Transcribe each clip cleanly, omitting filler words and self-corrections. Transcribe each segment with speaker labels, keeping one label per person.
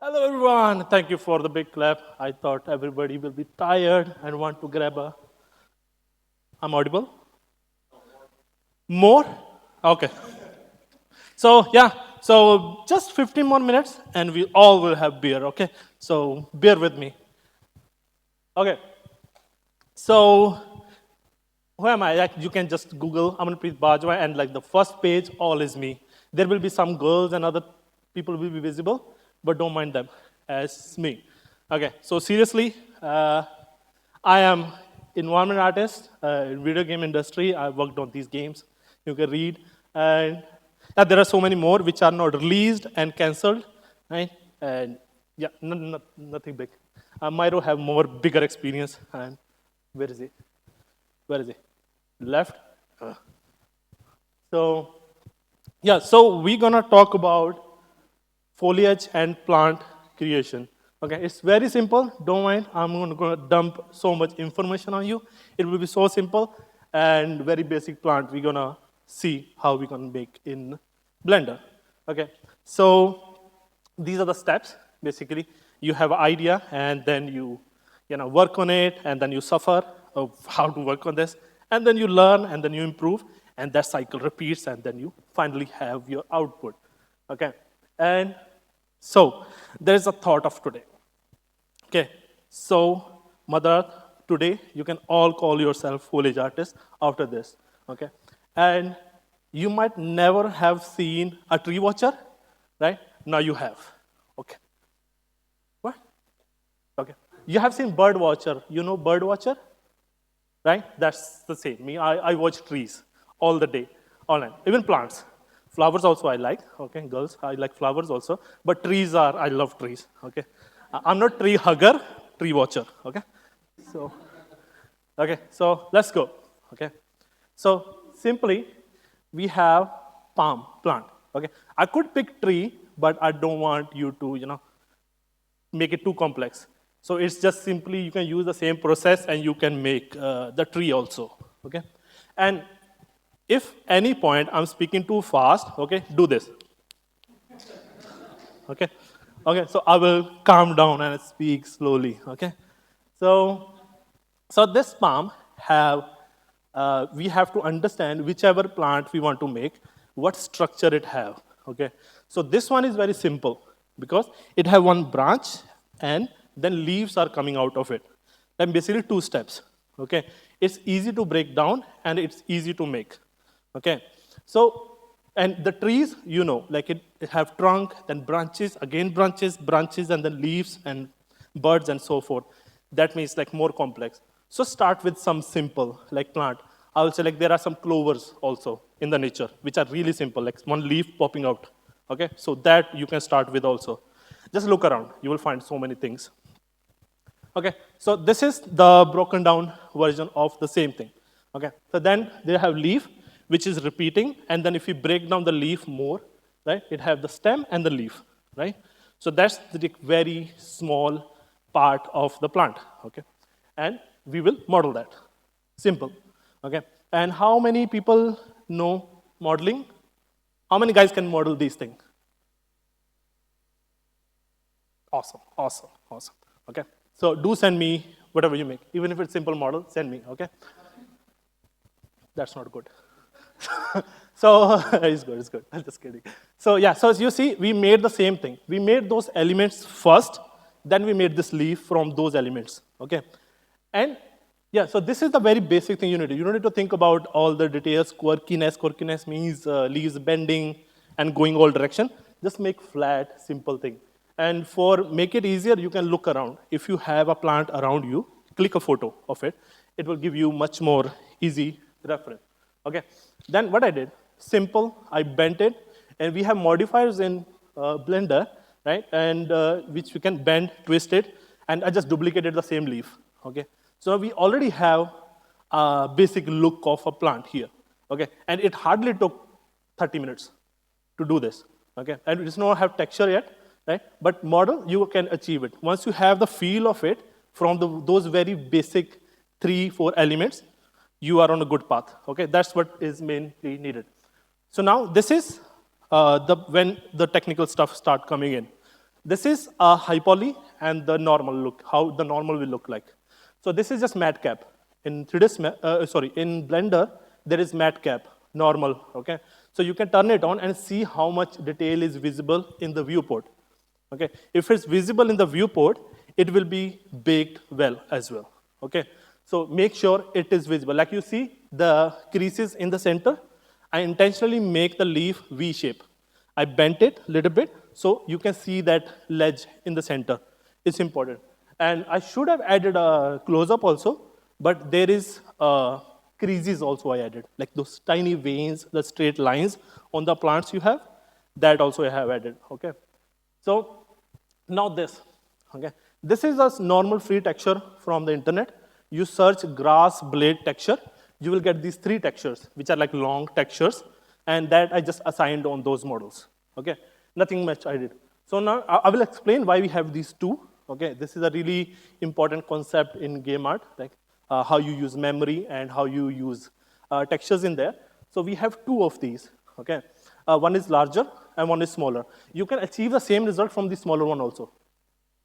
Speaker 1: Hello, everyone. Thank you for the big clap. I thought everybody will be tired and want to grab a. I'm audible? More? Okay. So, yeah. So, just 15 more minutes and we all will have beer, okay? So, bear with me. Okay. So, who am I? Like, you can just Google Amanpreet Bajwa and like the first page, all is me. There will be some girls and other people will be visible, but don't mind them as me. Okay, so seriously, I am environment artist in video game industry. I worked on these games. You can read, and there are so many more which are not released and cancelled, right? And yeah, nothing big. Myro have more bigger experience. And where is he? Where is he? Left. So yeah, so we're gonna talk about foliage and plant creation. Okay, it's very simple. Don't mind. I'm gonna dump so much information on you. It will be so simple and very basic plant. We're gonna see how we can make in Blender. Okay, so these are the steps. Basically, you have an idea and then you work on it and then you suffer of how to work on this and then you learn and then you improve and that cycle repeats and then you finally have your output. Okay, and so there is a thought of today. Okay, so Mother Earth, today you can all call yourself foliage artists after this. Okay, and you might never have seen a tree watcher, right? Now you have. Okay, what? Okay, you have seen bird watcher. You know bird watcher, right? That's the same. Me, I watch trees all the day, all night, even plants. Flowers also I like, okay, girls, I like flowers also. But trees are, I love trees, okay. I'm not tree hugger, tree watcher, okay. So, okay, so let's go, okay. So simply, we have palm plant, okay. I could pick tree, but I don't want you to, make it too complex. So it's just simply you can use the same process and you can make the tree also, okay? And if any point I'm speaking too fast, okay, do this, okay? Okay, so I will calm down and speak slowly, okay? So, so this palm we have to understand whichever plant we want to make, what structure it have, okay? So this one is very simple because it have one branch and then leaves are coming out of it. Then basically two steps, okay? It's easy to break down and it's easy to make, okay? So, and the trees, like it have trunk, then branches, again branches, and then leaves and birds and so forth. That means like more complex. So start with some simple, like plant. I will say like there are some clovers also in the nature, which are really simple, like one leaf popping out. Okay, so that you can start with also. Just look around, you will find so many things. Okay, so this is the broken down version of the same thing. Okay, so then they have leaf, which is repeating, and then if you break down the leaf more, right, it have the stem and the leaf, right? So that's the very small part of the plant, okay? And we will model that. Simple, okay? And how many people know modeling? How many guys can model these things? Awesome, awesome, awesome, okay? So do send me whatever you make. Even if it's simple model, send me, okay? That's not good. So it's good. I'm just kidding. So yeah, so as you see, we made the same thing. We made those elements first, then we made this leaf from those elements, okay? And yeah, so this is the very basic thing you need. You don't need to think about all the details, quirkiness. Quirkiness means leaves bending and going all direction. Just make flat, simple thing. And for make it easier, you can look around. If you have a plant around you, click a photo of it. It will give you much more easy reference. Okay. Then what I did, simple, I bent it, and we have modifiers in Blender, right? And which we can bend, twist it, and I just duplicated the same leaf. Okay. So we already have a basic look of a plant here. Okay. And it hardly took 30 minutes to do this. Okay. And it does not have texture yet, right? But model, you can achieve it. Once you have the feel of it from those very basic 3-4 elements, you are on a good path. Okay, that's what is mainly needed. So now this is when the technical stuff start coming in. This is a high poly and the normal look, how the normal will look like. So this is just matte cap. In 3D, in Blender, there is matte cap, normal, okay? So you can turn it on and see how much detail is visible in the viewport, okay? If it's visible in the viewport, it will be baked well as well, okay? So make sure it is visible. Like you see, the creases in the center, I intentionally make the leaf V shape. I bent it a little bit, so you can see that ledge in the center. It's important. And I should have added a close-up also, but there is creases also I added, like those tiny veins, the straight lines on the plants you have, that also I have added, okay? So now this, okay? This is a normal free texture from the internet. You search grass blade texture, you will get these 3 textures, which are like long textures, and that I just assigned on those models, okay? Nothing much I did. So now I will explain why we have these 2, okay? This is a really important concept in game art, like how you use memory and how you use textures in there. So we have 2 of these, okay? One is larger and one is smaller. You can achieve the same result from the smaller one also,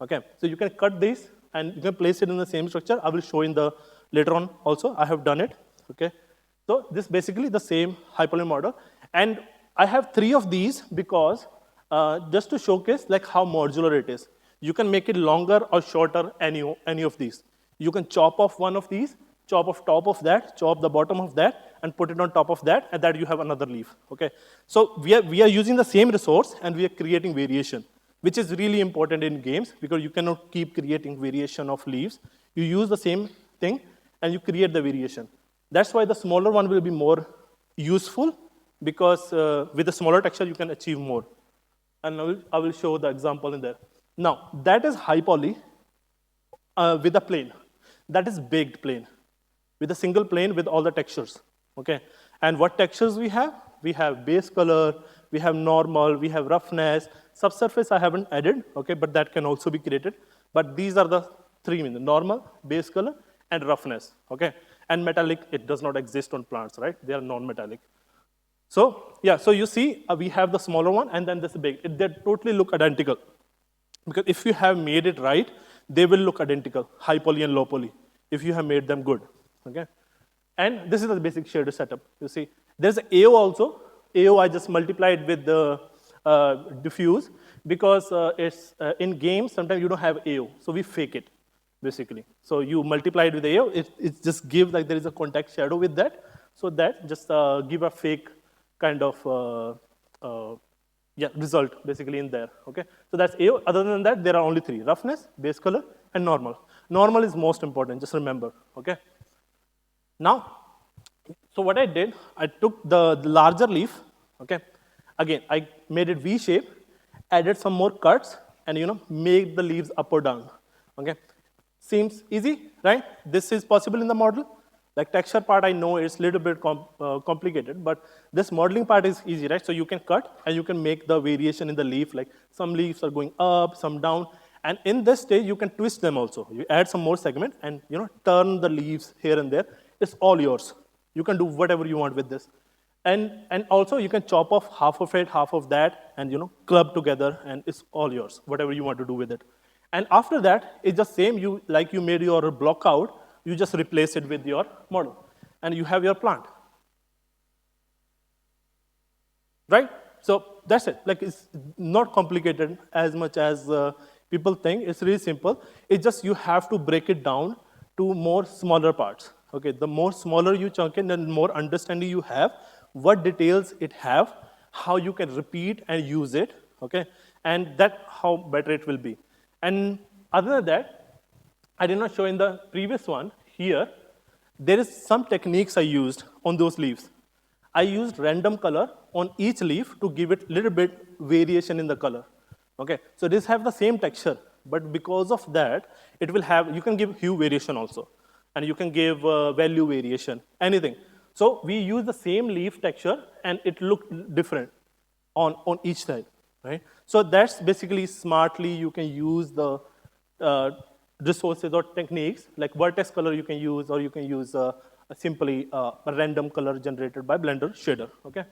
Speaker 1: okay? So you can cut this and you can place it in the same structure. I will show in the later on also. I have done it, okay? So this is basically the same hyperlink model. And I have 3 of these because just to showcase like how modular it is. You can make it longer or shorter, any of these. You can chop off one of these, chop off top of that, chop the bottom of that, and put it on top of that, and that you have another leaf, okay? So we are using the same resource, and we are creating variation, which is really important in games, because you cannot keep creating variation of leaves. You use the same thing, and you create the variation. That's why the smaller one will be more useful, because with a smaller texture, you can achieve more. And I will show the example in there. Now, that is high poly with a plane. That is baked plane, with a single plane with all the textures, okay? And what textures we have? We have base color, we have normal, we have roughness. Subsurface I haven't added, okay, but that can also be created. But these are the 3 means, normal, base color, and roughness, okay? And metallic, it does not exist on plants, right? They are non-metallic. So, yeah, so you see, we have the smaller one, and then this big. They totally look identical. Because if you have made it right, they will look identical, high poly and low poly, if you have made them good, okay? And this is the basic shader setup, you see. There's AO also. AO I just multiplied with the diffuse, because it's in games, sometimes you don't have AO, so we fake it, basically. So you multiply it with AO, it just gives like there is a contact shadow with that, so that just give a fake kind of result basically in there, okay? So that's AO. Other than that, there are only 3, roughness, base color, and normal. Normal is most important, just remember, okay? Now, so what I did, I took the larger leaf, okay? Again, I made it V shape, added some more cuts, and made the leaves up or down, okay? Seems easy, right? This is possible in the model. Like texture part, I know it's a little bit complicated, but this modeling part is easy, right? So you can cut, and you can make the variation in the leaf, like some leaves are going up, some down, and in this stage, you can twist them also. You add some more segment, and turn the leaves here and there. It's all yours. You can do whatever you want with this. And also, you can chop off half of it, half of that, and club together, and it's all yours, whatever you want to do with it. And after that, it's just same, like you made your block out, you just replace it with your model, and you have your plant. Right? So that's it. Like, it's not complicated as much as people think. It's really simple. It's just you have to break it down to more smaller parts. Okay, the more smaller you chunk it, the more understanding you have, what details it have, how you can repeat and use it, okay? And that how better it will be. And other than that, I did not show in the previous one here, there is some techniques I used on those leaves. I used random color on each leaf to give it a little bit variation in the color, okay? So this have the same texture, but because of that, it will have, you can give hue variation also, and you can give value variation, anything. So we use the same leaf texture, and it looked different on each side, right? So that's basically smartly you can use the resources or techniques, like vertex color you can use, or you can use simply a random color generated by Blender shader, okay?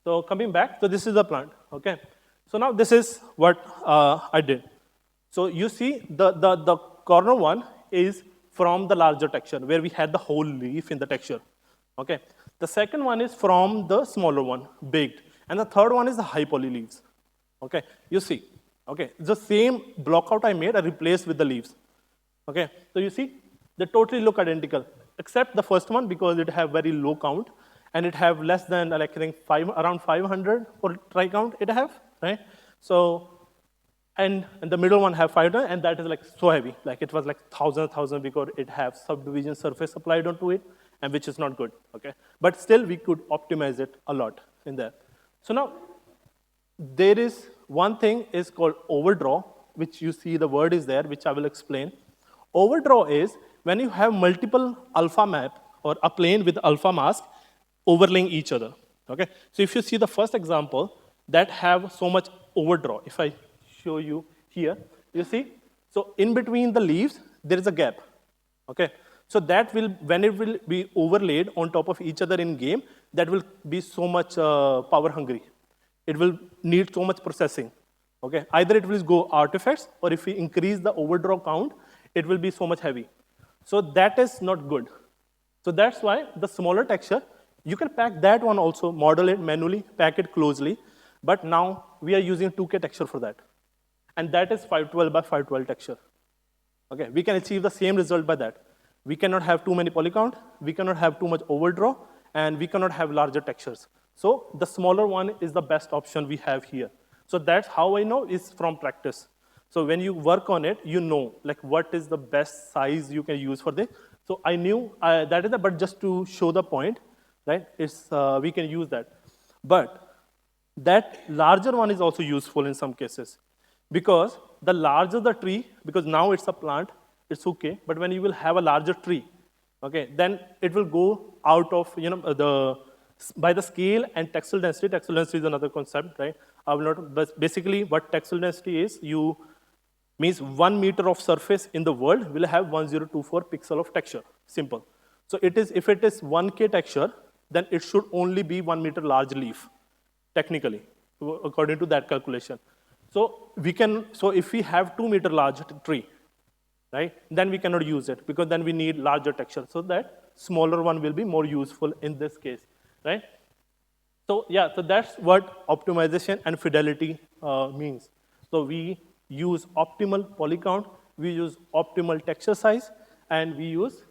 Speaker 1: So coming back, so this is the plant, okay? So now this is what I did. So you see the corner one is from the larger texture where we had the whole leaf in the texture. Okay. The second one is from the smaller one, baked. And the third one is the high poly leaves. Okay. You see. Okay. The same block out I made, I replaced with the leaves. Okay. So you see, they totally look identical, except the first one because it have very low count and it have less than like I think around 500 for try count it have, right? So and the middle one have 500 and that is like so heavy, like it was like thousand because it have subdivision surface applied onto it and which is not good, okay? But still we could optimize it a lot in there. So now there is one thing is called overdraw, which you see the word is there, which I will explain. Overdraw is when you have multiple alpha map or a plane with alpha mask overlaying each other. Okay? So if you see the first example, that have so much overdraw. If I show you here, you see? So in between the leaves, there is a gap. Okay? So that will, when it will be overlaid on top of each other in game, that will be so much power hungry. It will need so much processing. Okay? Either it will go artifacts, or if we increase the overdraw count, it will be so much heavy. So that is not good. So that's why the smaller texture, you can pack that one also, model it manually, pack it closely, but now we are using 2K texture for that. And that is 512 by 512 texture. Okay, we can achieve the same result by that. We cannot have too many poly count, we cannot have too much overdraw, and we cannot have larger textures. So the smaller one is the best option we have here. So that's how I know is from practice. So when you work on it, you know like what is the best size you can use for this. So I knew that is, but just to show the point, right? It's we can use that, but that larger one is also useful in some cases, because the larger the tree, because now it's a plant, it's okay. But when you will have a larger tree, okay, then it will go out of by the scale and textile density. Textile density is another concept, right? I will not. But basically, what textile density is, means 1 meter of surface in the world will have 1024 pixel of texture. Simple. So it is, if it is 1K texture, then it should only be 1 meter large leaf, technically, according to that calculation. So we can, so if we have 2 meter large tree, right, then we cannot use it because then we need larger texture. So that smaller one will be more useful in this case, right? So yeah, so that's what optimization and fidelity means. So we use optimal poly count, we use optimal texture size, and we use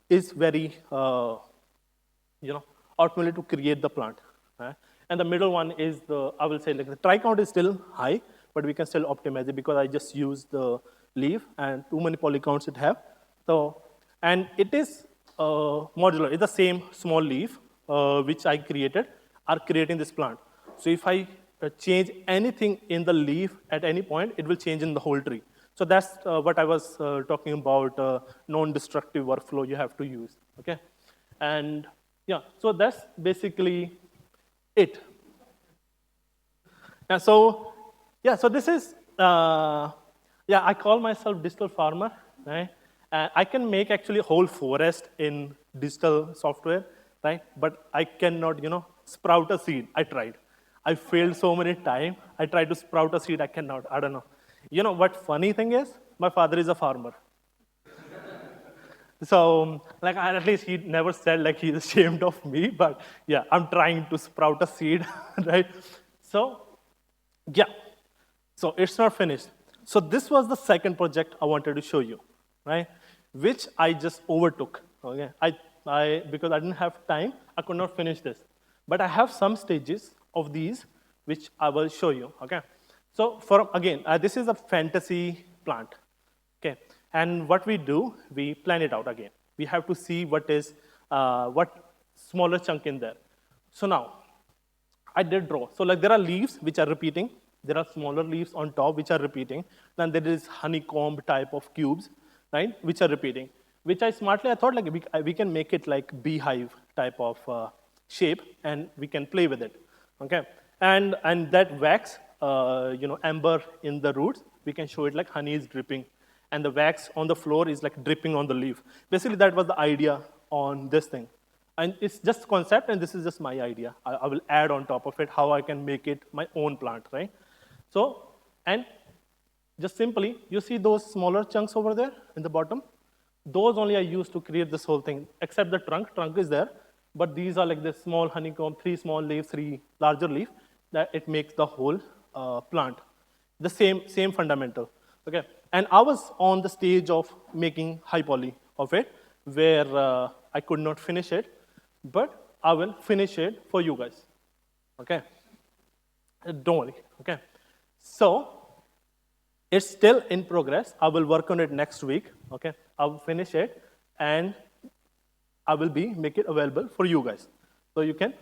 Speaker 1: is very optimally to create the plant. Right? And the middle one is the, I will say like the try count is still high, but we can still optimize it because I just used the leaf and too many poly counts it have. So, and it is modular. It's the same small leaf which I created are creating this plant. So if I change anything in the leaf at any point, it will change in the whole tree. So that's what I was talking about, non-destructive workflow you have to use, okay? And yeah, so that's basically it. And so, yeah, so this is, I call myself digital farmer, right? I can make actually a whole forest in digital software, right? But I cannot, sprout a seed. I tried. I failed so many times. I tried to sprout a seed. I cannot. I don't know. You know what funny thing is? My father is a farmer. So, like, at least he never said like he's ashamed of me. But yeah, I'm trying to sprout a seed, right? So, yeah. So it's not finished. So this was the second project I wanted to show you, right? Which I just overtook. Okay. Because I didn't have time, I could not finish this. But I have some stages of these, which I will show you, okay? So again, this is a fantasy plant, okay? And what we do, we plan it out again. We have to see what is, what smaller chunk in there. So now, I did draw. So like there are leaves which are repeating. There are smaller leaves on top which are repeating. Then there is honeycomb type of cubes, right, which are repeating. Which I thought like we can make it like beehive type of shape, and we can play with it, okay? And that wax, amber in the roots, we can show it like honey is dripping, and the wax on the floor is like dripping on the leaf. Basically, that was the idea on this thing. And it's just concept, and this is just my idea. I will add on top of it how I can make it my own plant, right? So, and just simply, you see those smaller chunks over there in the bottom? Those only are used to create this whole thing, except the trunk. Trunk is there, but these are like this small honeycomb, 3 small leaves, 3 larger leaf, that it makes the whole plant. The same fundamental, okay? And I was on the stage of making high poly of it, where I could not finish it, but I will finish it for you guys, okay? Don't worry, okay? So, it's still in progress. I will work on it next week, okay? I'll finish it, and I will make it available for you guys. So you can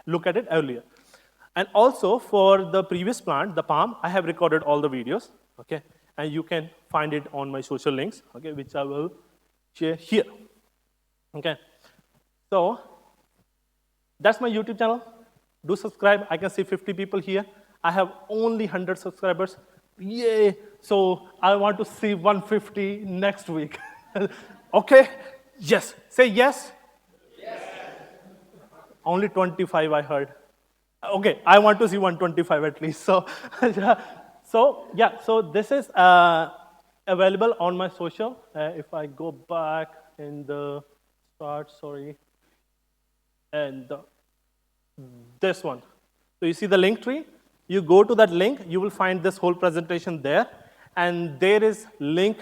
Speaker 1: look at it earlier. And also, for the previous plant, the palm, I have recorded all the videos, okay? And you can find it on my social links, okay, which I will share here, okay? So that's my YouTube channel. Do subscribe. I can see 50 people here. I have only 100 subscribers. Yay! So I want to see 150 next week. Okay? Yes. Say yes. Yes. Only 25 I heard. Okay, I want to see 125 at least. So, so this is available on my social. If I go back in the start, sorry, and this one. So you see the link tree? You go to that link, you will find this whole presentation there. And there is link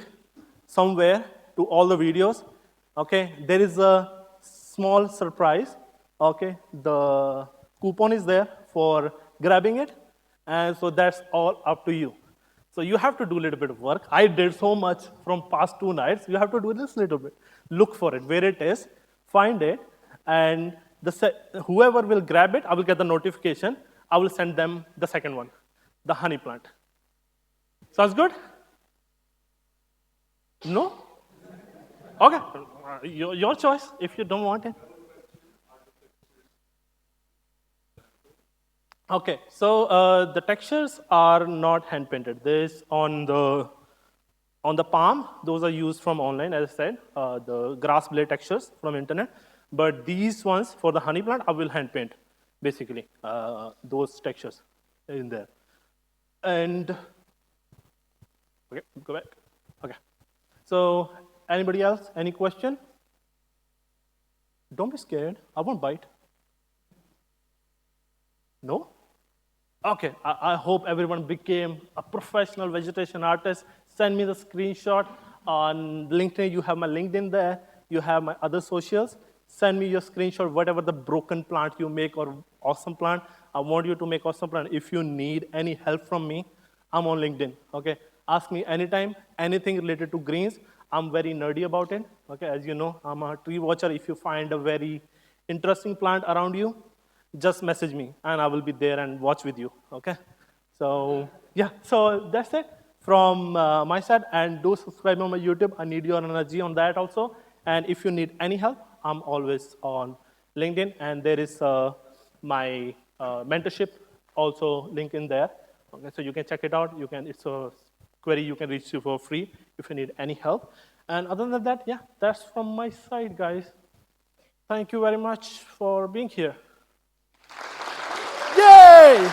Speaker 1: somewhere to all the videos. Okay, there is a small surprise. Okay, the coupon is there for grabbing it. And so that's all up to you. So you have to do a little bit of work. I did so much from past 2 nights. You have to do this little bit. Look for it, where it is, find it, and whoever will grab it, I will get the notification. I will send them the second one, the honey plant. Sounds good? No? Okay, your choice if you don't want it. Okay, so the textures are not hand painted. This on the palm, those are used from online, as I said, the grass blade textures from internet. But these ones for the honey plant, I will hand paint, basically, those textures in there. And, okay, go back. Okay. So, anybody else? Any question? Don't be scared. I won't bite. No? Okay, I hope everyone became a professional vegetation artist. Send me the screenshot on LinkedIn. You have my LinkedIn there. You have my other socials. Send me your screenshot, whatever the broken plant you make or awesome plant. I want you to make awesome plant. If you need any help from me, I'm on LinkedIn, okay? Ask me anytime, anything related to greens. I'm very nerdy about it, okay? As you know, I'm a tree watcher. If you find a very interesting plant around you, just message me, and I will be there and watch with you, okay? So, yeah, so that's it from my side. And do subscribe on my YouTube. I need your energy on that also. And if you need any help, I'm always on LinkedIn. And there is my mentorship also link in there. Okay, so you can check it out. It's a query you can reach you for free if you need any help. And other than that, yeah, that's from my side, guys. Thank you very much for being here. Yay!